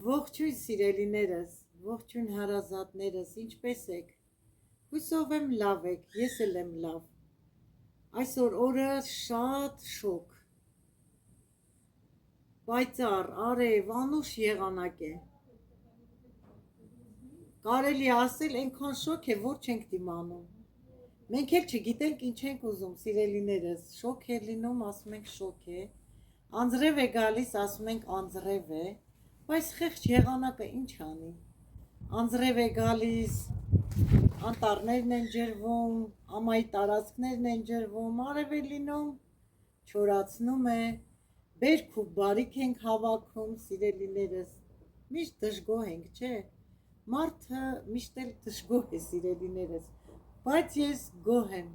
Ողջույն սիրելիներս, ողջույն հարազատներս, ինչպե՞ս եք։ Հույսով եմ լավ եք, ես էլ եմ լավ։ Այսօր օրը շատ շոգ, պայծառ, արև, անուշ եղանակ է։ Կարելի ասել այնքան շոգ է, որ չենք դիմանում։ Մենք էլ չգիտենք ինչ ենք ուզում, սիրելիներս, շոգ է լինում, ասում ենք շոգ է, անձրև է գալիս, ասում ենք անձրև է, բայց խեղճ եղանակը ինչ անի։ Անձրև է գալիս, անտառներն են ջրվում, ամայի տարածքներն են ջրվում, արև է լինում, չորացնում է, բերք ու բարիք ենք հավաքում, սիրելիներս, միշտ դժգոհ ենք, չէ, մարդը միշտ էլ դժգոհ է, սիրելիներս, բայց ես գոհ եմ,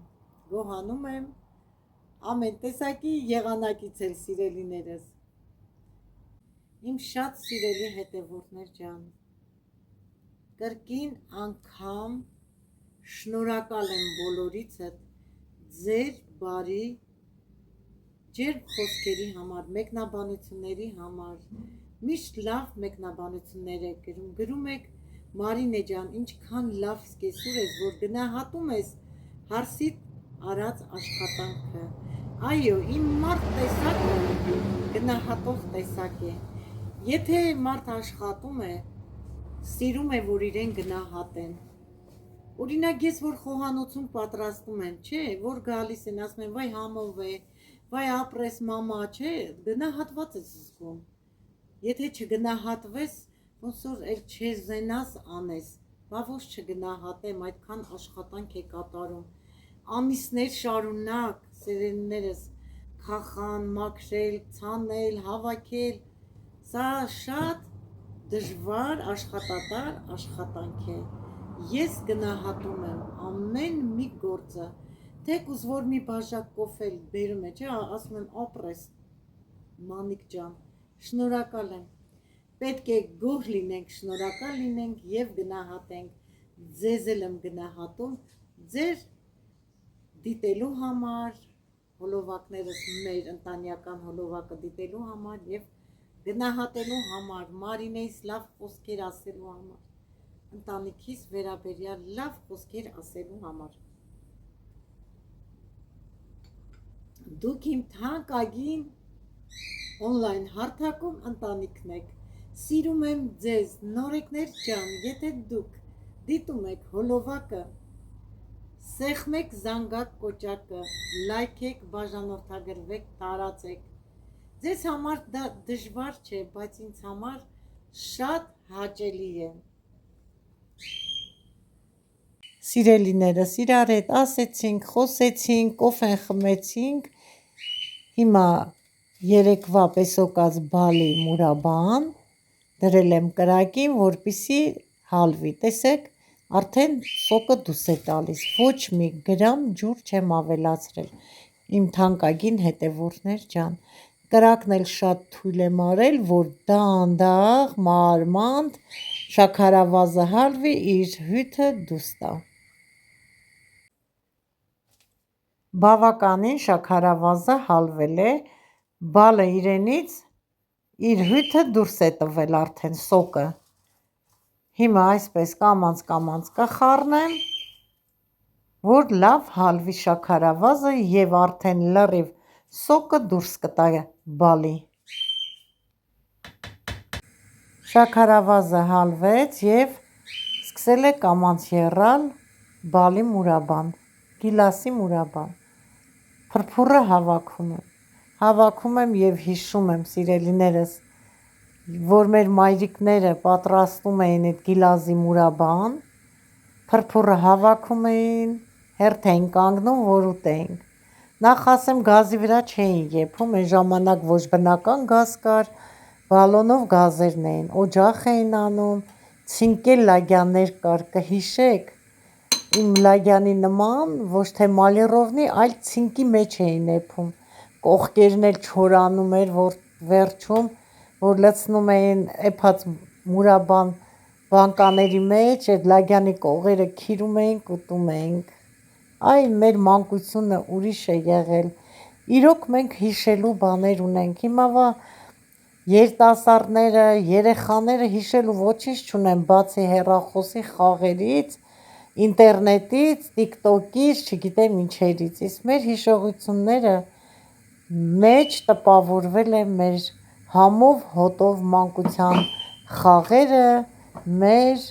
գոհանում եմ, ամեն տեսակի եղանակից էլ, սիրելիներս, իմ շատ սիրելի հետևորդներ ջան, կրկին անգամ շնորհակալ եմ բոլորիցդ ձեր բարի ջերմ խոսքերի համար, մեկնաբանությունների համար, միշտ լավ մեկնաբանություններ եք գրում, գրում եք Մարինե ջան, ինչքան լավ սկեսուր ես, որ գնահատում ես հարսիդ արած աշխատանքը, այո, իմ մարդ տեսակը գնահատող տեսակ է, եթե մարդ աշխատում է, սիրում է, որ իրեն գնահատեն, օրինակ ես, որ խոհանոցում պատրաստում եմ, չէ, որ գալիս են, ասում են, վայ համով է, վայ ապրես մամա, չէ, գնահատված ես զգում, եթե չգնահատվես, ոնց որ էլ չեզենաս անես, բա ոչ չգնահատեմ, այդքան աշխատանք է կատարում, ամիսներ շարունակ, սիրելիներս, քախան, մաքրել, ցանել, հավաքել, սա շատ դժվար աշխատատար աշխատանք է, ես գնահատում եմ ամեն մի գործը, թեկուզ որ մի բաժակ կոֆե բերում է, չէ, ասում եմ ապրես, մանիկ ջան, շնորհակալ եմ, պետք է գոհ լինենք, շնորհակալ լինենք և գնահատենք, ձեզ էլ եմ գնահատում, ձեր դիտելու համար, հոլովակներս մեր ընտանեկան հոլովակը դիտելու համար և գնահատելու համար, Մարինեիս լավ խոսքեր ասելու համար, ընտանիքիս վերաբերյալ լավ խոսքեր ասելու համար։ Դուք իմ թանկագին օնլայն հարթակում ընտանիքն եք, սիրում եմ ձեզ, նորեկներ ջան, եթե դուք դիտում եք հոլովակը, սեղմեք զանգակ կոճակը, լայքեք, բաժանորդագրվեք, տարածեք, ձեզ համար դա դժվար չէ, բայց ինձ համար շատ հաճելի է։ Սիրելիներս, իրար հետ ասեցինք, խոսեցինք, կոֆեն խմեցինք, հիմա երեկվա պեսոկած բալի մուրաբան դրել եմ կրակին, որպեսզի հալվի, տեսեք, արդեն սոկը դուրս է տալիս, ոչ մի գրամ ջուր չեմ ավելացրել, իմ թանկագին հետևորդներ ջան, կրակն էլ շատ թույլ եմ արել, որ դանդաղ, մարմանդ, շաքարավազը հալվի, իր հյութը դուրս տա։ Բավականին շաքարավազը հալվել է, բալը իրենից իր հյութը դուրս է տվել արդեն սոկը, հիմա այսպես կամանց կխառնեմ, որ լավ հալվի շաքարավազը և արդեն լրիվ սոկը դուրս կտա բալի։ Շաքարավազը հալվեց և սկսել է կամանց եռալ բալի մուրաբան, գիլասի մուրաբան, փրփուրը հավաքում եմ և հիշում եմ, սիրելիներս, որ մեր մայրիկները պատրաստում էին այդ գիլազի մուրաբան, փրփուրը հավաքում էին, հերթ էին կանգնում, որ ուտեինք, նախ ասեմ գազի վրա չէին եփում, այն ժամանակ ոչ բնական գազ կար, բալոնով գազերն էին, օջախ էին անում, ցինկել լագյաններ կար, կհիշեք, իմ լագյանի նման, ոչ թե մալիրովնի, այլ ցինկի մեջ էին եփում, կողքերն էլ չորանում էր, որ վերջում, որ լցնում էին եփած մուրաբան բանկաների մեջ, այդ լագյանի կողերը քիրում էինք, ուտում էինք, այ մեր մանկությունը ուրիշ է եղել, իրոք մենք հիշելու բաներ ունենք, հիմա երիտասարդները, երեխաները հիշելու ոչինչ չունեն, բացի հեռախոսի խաղերից, ինտերնետից, TikTok-ից, չգիտեմ ինչերից, իսկ մեր հիշողությունները մեջ տպավորվել է մեր համով հոտով մանկության խաղերը, մեր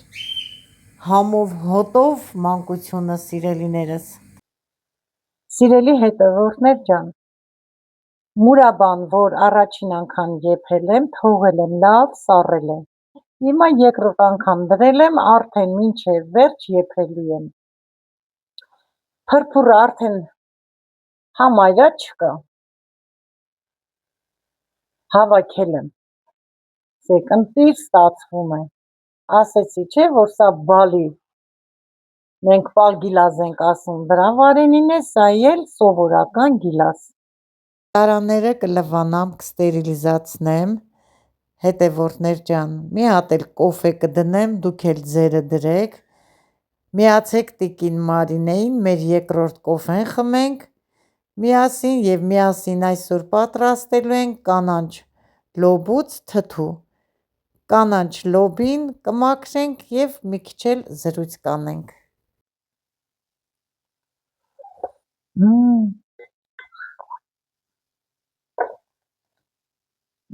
համով հոտով մանկությունը, սիրելիներս։ Սիրելի հետևորդներ ջան, մուրաբան, որ առաջին անգամ եփել եմ, թողել եմ, լավ սառել է։ Հիմա երկրորդ անգամ դրել եմ, արդեն մինչև վերջ եփելու եմ։ Փրփուրը արդեն համարյա չկա։ Հավաքել եմ։ Ընտիր ստացվում է։ Ասեցի չէ, որ սա բալի, մենք պալ գիլազ ենք ասում, դրա վարենին է, սա էլ սովորական գիլազ։ Տարաները կլվանամ, կստերիլիզացնեմ, հետևորդներ ջան, մի հատ էլ կոֆե կդնեմ, դուք էլ ձերը դրեք, միացեք տիկին Մարինեին, մեր երկրորդ կոֆեն խմենք միասին և միասին այսօր պատրաստելու ենք կանաչ լոբուց թթու, կանաչ լոբին կմաքրենք և մի քիչ էլ զրույց կանենք։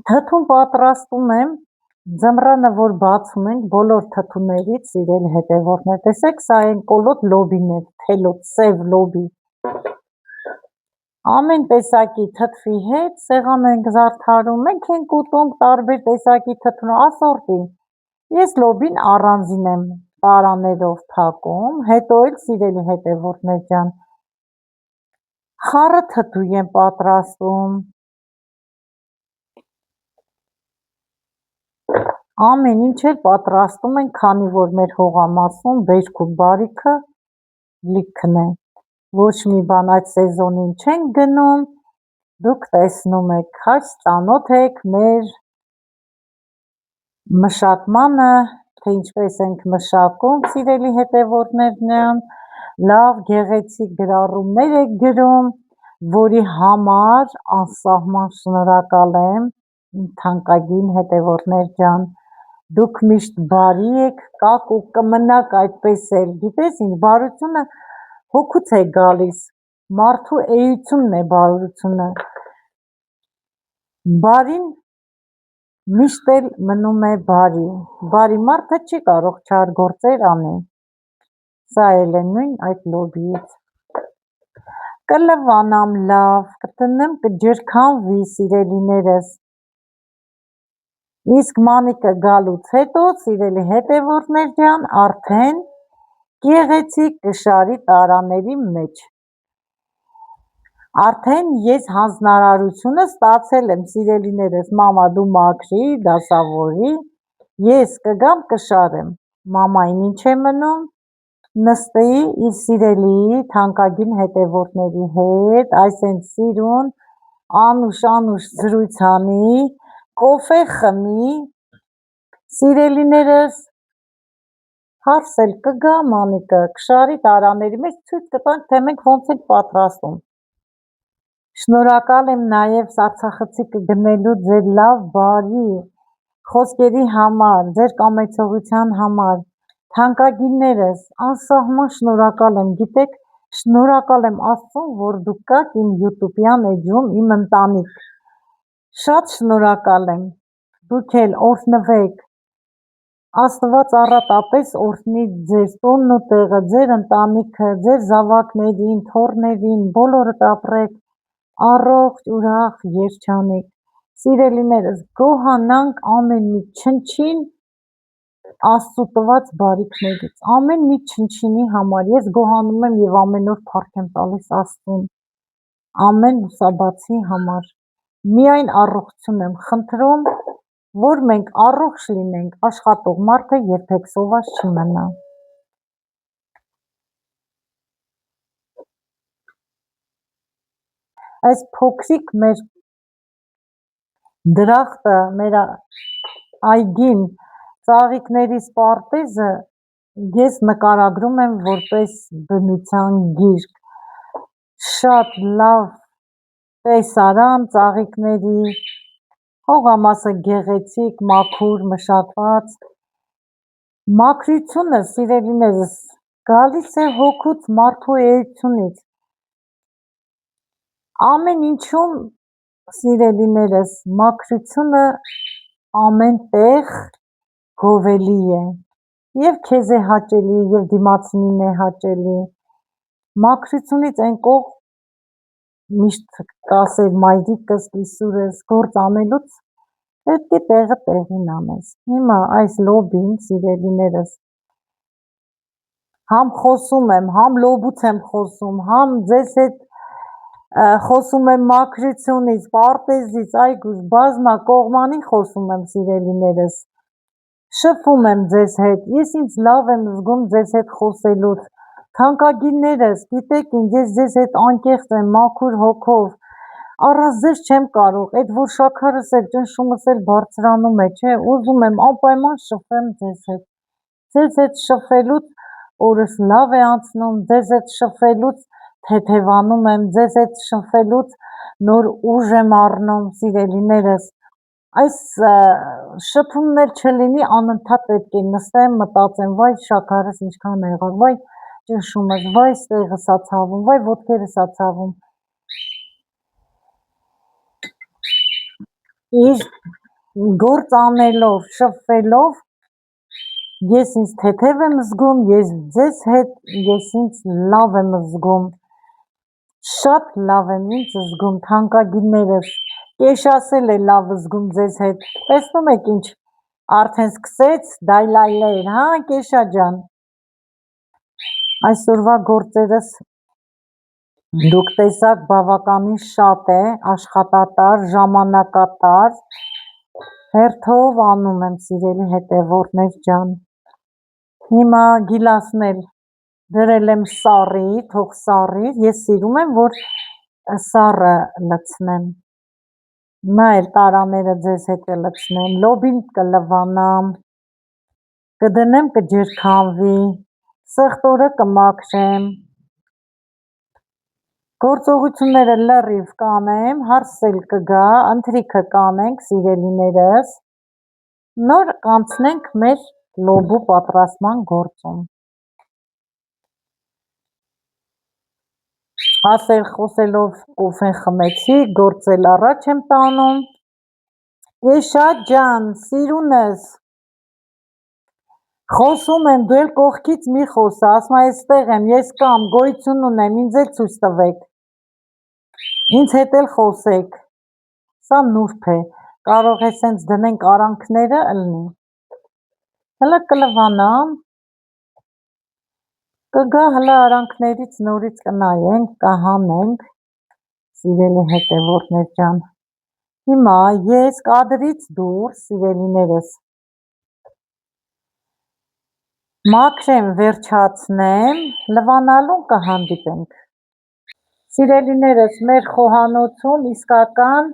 Թթուն պատրաստում եմ, ձմռանը որ բացում ենք բոլոր թթուներից, սիրելի հետևորդներ, տեսեք, սա են կոլոտ լոբին է, թելոտ, սև լոբի։ Ամեն տեսակի թթվի հետ սեղան ենք զարդարում, մենք ենք ուտում տարբեր տեսակի թթուն, ասորտի։ Ես լոբին առանձին եմ տարաներով փակում, հետո էլ սիրելի հետևորդներ ջան, խառը թթու եմ պատրաստում։ Ամեն ինչ էլ պատրաստում ենք, քանի որ մեր հողամասում բերք ու բարիքը լիքն է, ոչ մի բան այդ սեզոնին չենք գնում, դուք տեսնում եք, հաճ ծանոթ եք մեր մշակմանը, թե ինչպես ենք մշակում, սիրելի հետևորդներ, լավ գեղեցիկ գրառումներ եք գրում, որի համար անսահման շնորհակալ եմ, իմ թանկագին հետևորդներ ջան, դուք միշտ բարի եք, կաք ու կմնաք այդպես էլ, գիտես ինչ, բարությունը հոգուց է գալիս, մարդու էությունն է բարությունը, բարին միշտ էլ մնում է բարի, բարի մարդը չի կարող չար գործեր անի, սա էլ է նույն այդ լոբիից, կլվանամ լավ, կտնեմ կջրքանվի սիրելիներս, իսկ մանիկը գալուց հետո, սիրելի հետևորդներ ջան, արդեն գեղեցիկ կշարի տարաների մեջ, արդեն ես հանձնարարությունը ստացել եմ, սիրելիներս, մամա դու մաքրի, դասավորի, ես կգամ կշարեմ, մամային ինչ է մնում, նստի իր սիրելի թանկագին հետևորդների հետ, այսենց սիրուն, անուշ զրույց անի, կոֆե խմի, սիրելիներս, հարս էլ կգա մանիկը, կշարի տարաների մեջ, ցույց կտանք, թե մենք ոնց ենք պատրաստում։ Շնորհակալ եմ նաև սառցախցիկը գնելու ձեր լավ բարի խոսքերի համար, ձեր կամեցողության համար, թանկագիններս, անսահման շնորհակալ եմ, գիտեք, շնորհակալ եմ Աստծուն, որ դուք կաք իմ յութուբյան էջում, իմ ընտանիք, շատ շնորհակալ եմ, դուք էլ օրհնվեք, Աստված առատապես օրհնի ձեր տունն ու տեղը, ձեր ընտանիքը, ձեր զավակներին, թոռներին, բոլորդ ապրեք առողջ, ուրախ, երջանիկ, սիրելիներս, գոհանանք ամեն մի չնչին Աստծու տված բարիքներից, ամեն մի չնչինի համար, ես գոհանում եմ և ամեն օր փառք եմ տալիս Աստծուն, ամեն լուսաբացի համար, միայն առողջություն եմ խնդրում, որ մենք առողջ լինենք, աշխատող մարդը երբեք սոված չի մնա։ Այս փոքրիկ մեր դրախտը, մեր այգին, ծաղիկների պարտեզը ես նկարագրում եմ որպես բնության գիրք, շատ լավ տեսարան ծաղիկների, Հողամասը գեղեցիկ, մաքուր, մշատված։ Մաքրությունը, սիրելիներս, գալիս է հոգուց, մարդու էությունից։ Ամեն ինչում, սիրելիներս, մաքրությունը ամեն տեղ գովելի է։ Եվ քեզ է հաճելի, եւ դիմացինին է հաճելի։ Մաքրությունից այն կողմ միշտ կասեր մայրիկս, կիսուրս, գործ անելուց պետք է տեղը տեղին անես։ Հիմա այս լոբին, սիրելիներս, համ խոսում եմ, համ լոբուց եմ խոսում, համ ձեզ հետ խոսում եմ մաքրությունից, պարտեզից, այգուց, բազմա կողմանի խոսում եմ, սիրելիներս։ Շփվում եմ ձեզ հետ, ես ինձ լավ եմ զգում ձեզ հետ խոսելուց, թանկագիններս, գիտեք ինչ, ես ձեզ հետ անկեղծ եմ, մաքուր հոգով, առանց ձեզ չեմ կարող, այդ որ շաքարս էլ, ճնշումս էլ բարձրանում է, չէ, ուզում եմ անպայման շփվեմ ձեզ հետ շփվելուց օրս լավ է անցնում, ձեզ հետ շփվելուց թեթևանում եմ, ձեզ հետ շփվելուց նոր ուժ եմ առնում, սիրելիներս, այս շփումն էլ չլինի, անընդհատ պետք է նստեմ, մտածեմ, վայ շաքարս ինչքան եղավ, վայ ճնշումս, վայ ստեղս ա ցավում, վայ ոտքերս ա ցավում։ Իր գործ անելով, շփվելով, ես ինձ թեթև եմ զգում, ես ձեզ հետ, ես ինձ լավ եմ զգում, շատ լավ եմ ինձ զգում, թանկագիններս, կեշասել է լավ զգում ձեզ հետ, տեսնում եք ինչ, արդեն սկսեց դայլայլեր, հա Կեշա ջան, այսօրվա գործերս դուք տեսաք բավականին շատ է, աշխատատար, ժամանակատար, հերթով անում եմ սիրելի հետևորդներ ջան, հիմա գիլասն էլ դրել եմ սառի, թող սառի, ես սիրում եմ, որ սառը լցնեմ, նա էլ տարաները ձեզ հետ կլցնեմ, լոբին կլվանամ, կդնեմ կջրքանվի, սեղտորը կմաքրեմ, գործողությունները լրիվ կանեմ, հարցս էլ կգա, ընթրիքը կանենք սիրելիներս, նոր կանցնենք մեր լոբու պատրաստման գործում։ Ասել խոսելով կոֆեն խմեցի, գործ էլ առաջ եմ տանում։ Կեշա ջան, սիրունս, խոսում եմ, դու էլ կողքից մի խոսա, ասում այստեղ եմ, ես կամ, գոյություն ունեմ, ինձ էլ ցույց տվեք, ինձ հետ էլ խոսեք, սա նուրբ է, կարող է սենց դնենք արանքները ըլնի, հլը կլվանամ, կգա հլը արանքներից նորից կնայենք, կհանենք, սիրելի հետևորդներ ջան, հիմա ես կադրից դուրս, սիրելիներս, մաքրեմ, վերջացնեմ, լվանալուն կհանդիպենք։ Սիրելիներս, մեր խոհանոցում իսկական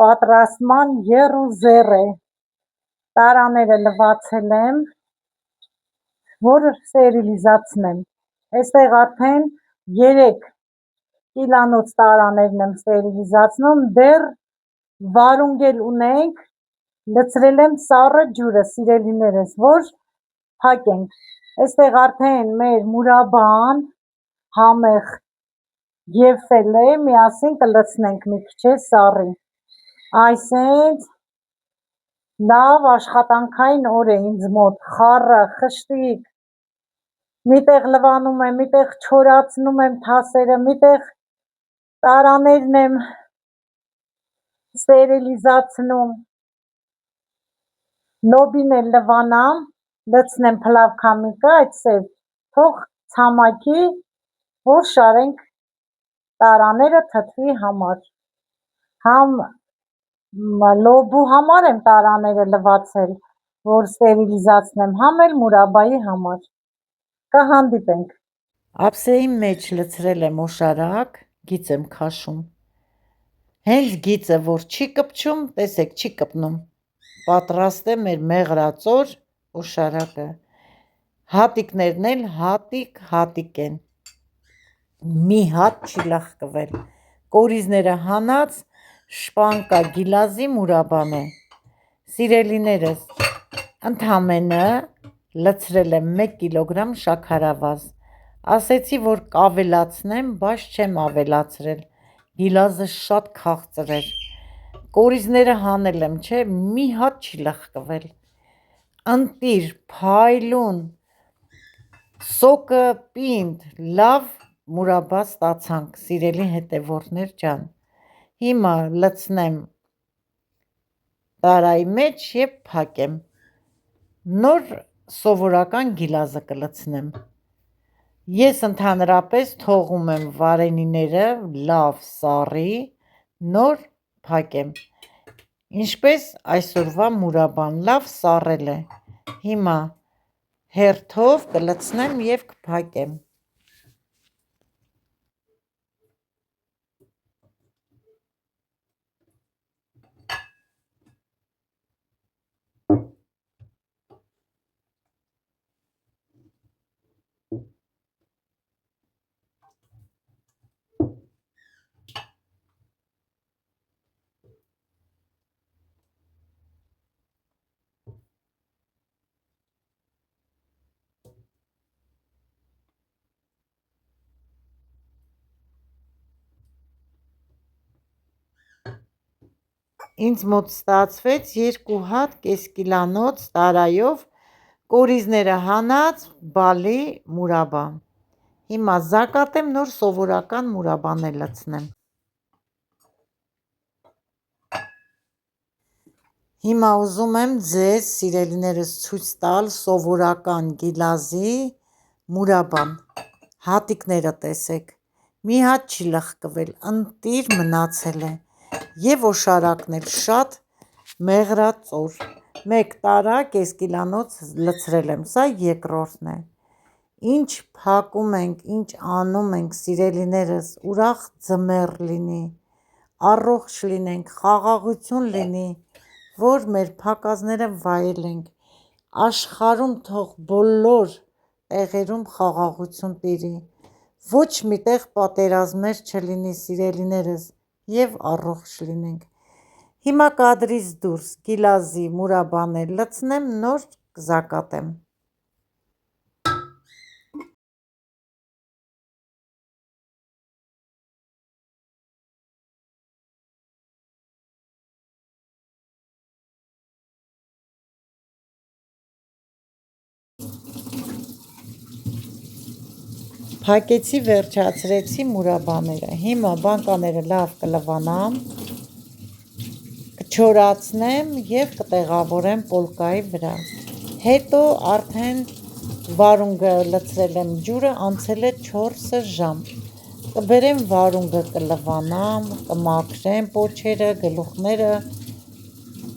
պատրաստման եռուզեռ է, տարաները լվացել եմ, որ ստերիլիզացնեմ, այստեղ արդեն 3 կիլանոց տարաներն եմ ստերիլիզացնում, դեռ վարունգ էլ ունենք, լցրել եմ սառը ջուրը, սիրելիներս, որ փակենք, այստեղ արդեն մեր մուրաբան համեղ եփվել է, միասին կլցնենք մի քիչ սառի, այսենց լավ աշխատանքային օր է ինձ մոտ, խառը, խշտիկ, միտեղ լվանում եմ, միտեղ չորացնում եմ թասերը, միտեղ տարաներն եմ ստերիլիզացնում, լոբին էլ լվանամ, լցնեմ փլավ քամիկը, այդ սև, թող ցամաքի, որ շարենք տարաները թթվի համար, համ լոբու համար եմ տարաները լվացել, որ ստերիլիզացնեմ, համ էլ մուրաբայի համար, կհանդիպենք։ Ափսեի մեջ լցրել եմ օշարակ, գիծ եմ քաշում, հենց գիծը որ չի կպչում, տեսեք չի կպնում, պատրաստ է մեր մեղրածոր օշարակը, հատիկներն էլ հատիկ են, մի հատ չի լախկվել, կորիզները հանած, շպանկա գիլազի մուրաբան է։ Սիրելիներս, ընդամենը լցրել եմ 1 կիլոգրամ շաքարավազ։ Ասեցի, որ կավելացնեմ, բայց չեմ ավելացրել։ Գիլազը շատ քաղցր էր։ Կորիզները հանել եմ, չէ, մի հատ չի լղկվել։ Ընտիր, փայլուն, սոկը պինդ, լավ մուրաբա ստացանք, սիրելի հետևորդներ ջան։ Հիմա լցնեմ տարայի մեջ և փակեմ։ Նոր սովորական գիլազը կլցնեմ։ Ես ընդհանրապես թողում եմ վարենիները լավ սառի, նոր փակեմ։ Ինչպես այսօրվա մուրաբան, լավ սառել է։ Հիմա հերթով կլցնեմ և կփակեմ։ Ինձ մոտ ստացվեց 2 հատ կես կիլանոց տարայով կորիզները հանած բալի մուրաբա։ Հիմա զակատեմ նոր սովորական մուրաբան լցնեմ։ Հիմա ուզում եմ ձեզ, սիրելիներս, ցույց տալ սովորական գիլազի մուրաբան։ Հատիկները տեսեք, մի հատ չի լղկվել, ընտիր մնացել է և օշարակն էլ շատ մեղրածոր։ 1 տարա կես կիլանոց լցրել եմ, սա երկրորդն է։ Ինչ փակում ենք, ինչ անում ենք, սիրելիներս, ուրախ ձմեռ լինի, առողջ լինենք, խաղաղություն լինի, որ մեր փակազները վայելենք, աշխարհում թող բոլոր տեղերում խաղաղություն տիրի, ոչ մի տեղ պատերազմներ չլինի, սիրելիներս, և առողջ լինենք։ Հիմա կադրից դուրս գիլազի մուրաբան լցնեմ, նոր կզակատեմ։ Փակեցի, վերջացրեցի մուրաբաները։ Հիմա բանկաները լավ կլվանամ, կչորացնեմ և կտեղավորեմ պոլկայի վրա։ Հետո արդեն վարունգը լցրել եմ ջուրը, անցել է 4 ժամ։ Կբերեմ վարունգը կլվանամ, կմաքրեմ պոչերը, գլուխները,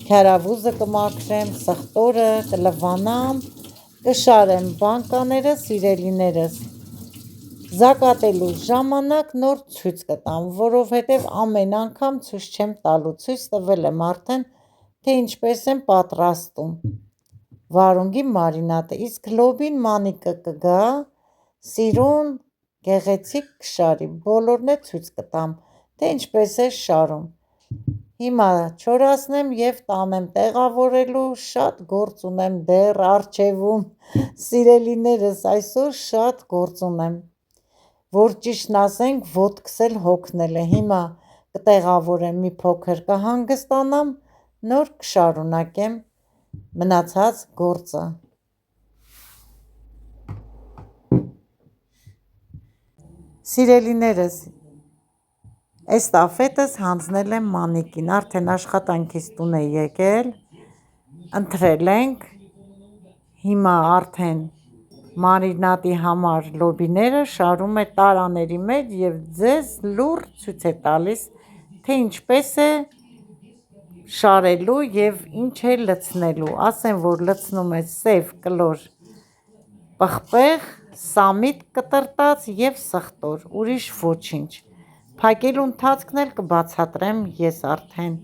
քյարավուզը կմաքրեմ, սխտորը կլվանամ, կշարեմ բանկաները, սիրելիներս։ Զակատելու ժամանակ նոր ցույց կտամ, որովհետև ամեն անգամ ցույց չեմ տալու, ցույց տվել եմ արդեն, թե ինչպես եմ պատրաստում վարունգի մարինադը, իսկ լոբին մանիկը կգա, սիրուն, գեղեցիկ կշարի, բոլորն է ցույց կտամ, թե ինչպես է շարում։ Հիմա չորացնեմ և տանեմ տեղավորելու, շատ գործ ունեմ դեռ առջևում, սիրելիներս, այսօր շատ գործ ունեմ, որ ճիշտն ասենք, ոտքս էլ հոգնել է։ Հիմա կտեղավորեմ, մի փոքր կհանգստանամ, նոր կշարունակեմ մնացած գործը։ Սիրելիներս, էստաֆետս հանձնել եմ Մանիկին, արդեն աշխատանքից տուն է եկել, ընթրել ենք, հիմա արդեն մարինադի համար լոբիները շարում է տարաների մեջ և ձեզ լուռ ցույց է տալիս, թե ինչպես է շարելու և ինչ է լցնելու։ Ասեմ, որ լցնում է սև կլոր պղպեղ, սամիտ կտրտած և սխտոր, ուրիշ ոչինչ։ Փակելու ընթացքն էլ կբացատրեմ ես արդեն։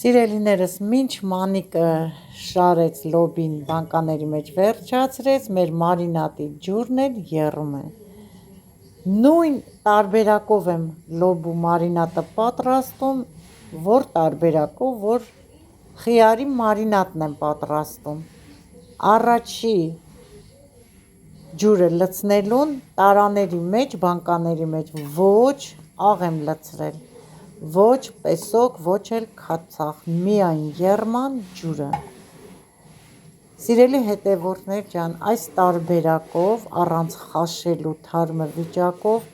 Սիրելիներս, մինչ Մանիկը շարեց լոբին բանկաների մեջ վերջացրեց, մեր մարինատի ջուրն էլ եռում է։ Նույն տարբերակով եմ լոբու մարինատը պատրաստում, որ տարբերակով, որ խիարի մարինատն եմ պատրաստում։ Առաջի ջուրը լցնելուն տարաների մեջ, բանկաների մեջ ոչ աղ եմ լցրել, ոչ պեսոկ, ոչ էլ քացախ, միայն եռման ջուրը։ Սիրելի հետևորդներ ջան, այս տարբերակով, առանց խաշելու թարմը վիճակով,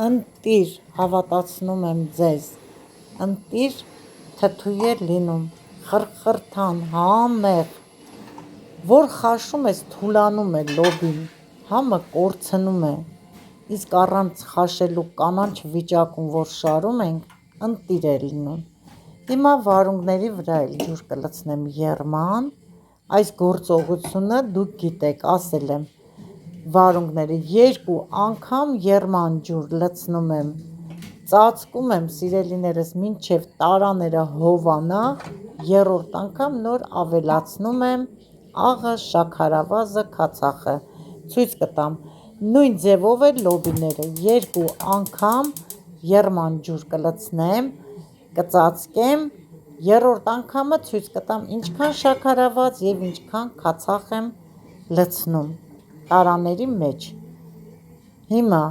ընտիր, հավատացնում եմ ձեզ, ընտիր թթու է լինում, խրխրթան, համեղ, որ խաշում ես թուլանում է լոբին, համը կորցնում է, իսկ առանց խաշելու կանաչ վիճակում, որ շարում ենք, ընտիր է լինում։ Հիմա վարունգների վրա էլ ջուր կլցնեմ եռման, այս գործողությունը դուք գիտեք, ասել եմ, վարունգները 2 անգամ եռման ջուր լցնում եմ, ծածկում եմ սիրելիներս մինչև տարաները հովանա, 3-րդ անգամ նոր ավելացնում եմ աղը, շաքարավազը, քացախը, ցույց կտամ, նույն ձևով էլ լոբիները 2 անգամ եռման ջուր կլցնեմ, կծածկեմ, 3-րդ անգամը ցույց կտամ ինչքան շաքարավազ և ինչքան քացախ եմ լցնում տարաների մեջ։ Հիմա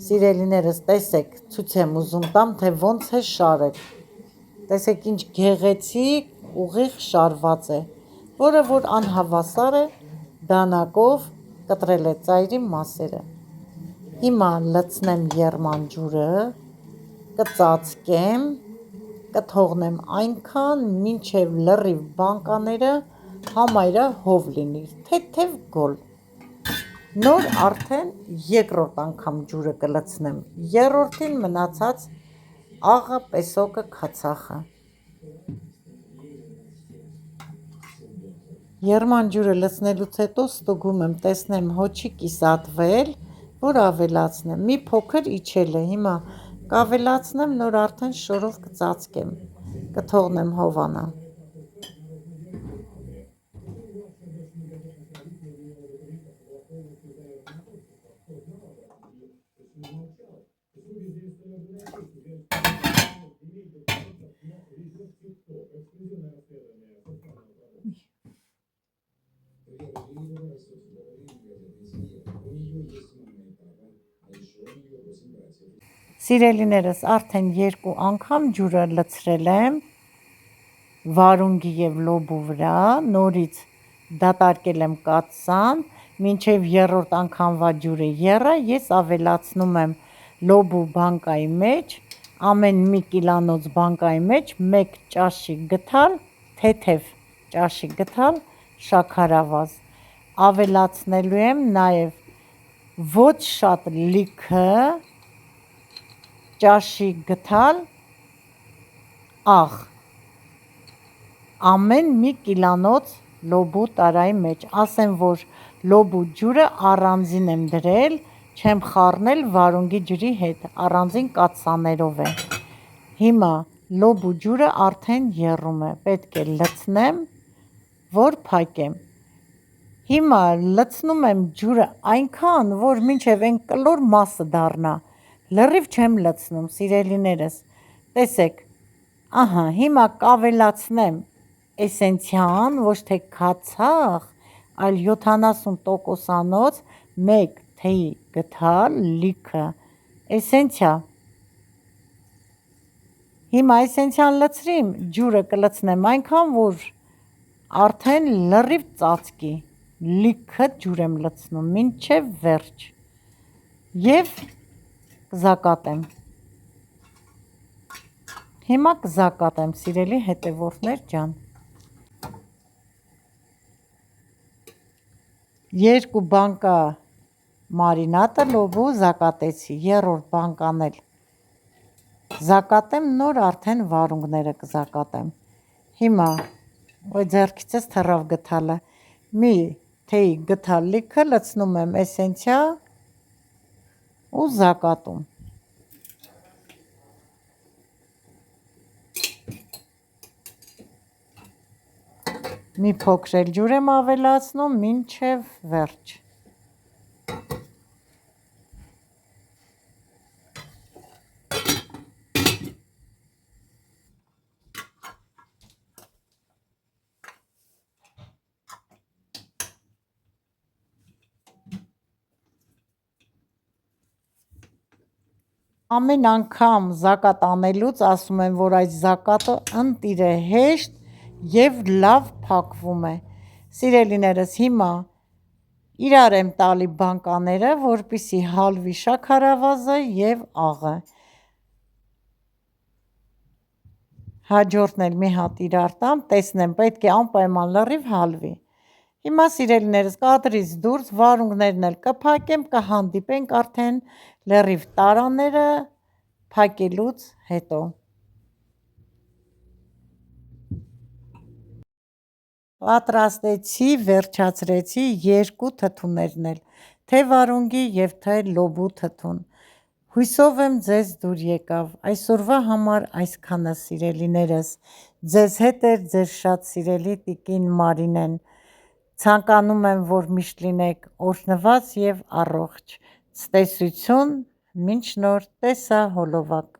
սիրելիներս տեսեք, ցույց եմ ուզում տամ, թե ոնց է շարել, տեսեք ինչ գեղեցիկ ուղիղ շարված է, որը որ անհավասար է դանակով կտրել է ծայրի մասերը։ Հիմա լցնեմ եռման ջուրը, կծածկեմ, կթողնեմ այնքան, մինչև լրիվ բանկաները համայրա հով լինի, թեթև գոլ։ Նոր արդեն երկրորդ անգամ ջուրը կլցնեմ, երրորդին մնացած աղը, պեսոկը, քացախը։ Երման ջուրը լցնելուց հետո ստուգում եմ, տեսնեմ հոչի կիսատվել, որ ավելացնեմ, մի փոքր իջել է, հիմա կավելացնեմ, նոր արդեն շորով կծածկեմ, կթողնեմ հովանա։ Սիրելիներս, արդեն 2 անգամ ջուրը լցրել եմ վարունգի և լոբու վրա, նորից դատարկել եմ կաթսան, մինչև երրորդ անգամվա ջուրը եռա, ես ավելացնում եմ լոբու բանկայի մեջ, ամեն մի կիլանոց բանկայի մեջ 1 ճաշի գթալ, թեթև ճաշի գթալ շաքարավազ, ավելացնելու եմ նաև ոչ շատ լիքը ճաշի գթալ աղ, ամեն մի կիլանոց լոբու տարայի մեջ, ասեմ, որ լոբու ջուրը առանձին եմ դրել, չեմ խառնել վարունգի ջրի հետ, առանձին կաթսաներով է։ Հիմա լոբու ջուրը արդեն եռում է, պետք է լցնեմ, որ փակեմ։ Հիմա լցնում եմ ջուրը այնքան, որ մինչև այն կլոր մասը դառնա, լրիվ չեմ լցնում, սիրելիներս, տեսեք, ահա, հիմա կավելացնեմ էսենցիան, ոչ թե քացախ, այլ 70%-անոց 1 թեյի գթալ լիքը էսենցիա։ Հիմա էսենցիան լցրիմ, ջուրը կլցնեմ այնքան, որ արդեն լրիվ ծածկի, լիքը ջուր եմ լցնում, մինչև վերջ և կզակատեմ։ Հիմա կզակատեմ, սիրելի հետևորդներ ջան։ 2 բանկա մարինատը լոբու զակատեցի, երրորդ բանկան էլ զակատեմ, նոր արդեն վարունգները կզակատեմ։ Հիմա ձեռքիցս թռավ գթալը, մի թեյի գթալ լիքը լցնում եմ էսենցիա ու զակատում։ Մի փոքր էլ ջուր եմ ավելացնում, մինչև վերջ։ Ամեն անգամ զակատ անելուց ասում եմ, որ այս զակատը ընտիր է, հեշտ և լավ փակվում է։ Սիրելիներս, հիմա իրար եմ տալի բանկաները, որպեսզի հալվի շաքարավազը և աղը։ Հաջորդն էլ մի հատ իրար տամ, տեսնեմ, պետք է անպայման լրիվ հալվի։ Հիմա սիրելիներս, կադրից դուրս վարունգներն էլ կփակեմ, կհանդիպենք արդեն լրիվ տարաները փակելուց հետո։ Պատրաստեցի, վերջացրեցի 2 թթուներն էլ, թե վարունգի և թե լոբու թթուն։ Հույսով եմ ձեզ դուր եկավ, այսօրվա համար այսքանը, սիրելիներս, ձեզ հետ էր ձեր շատ սիրելի տիկին Մարինեն, ցանկանում եմ, որ միշտ լինեք օրհնված և առողջ, ցտեսություն, մինչ նոր տեսահոլովակ։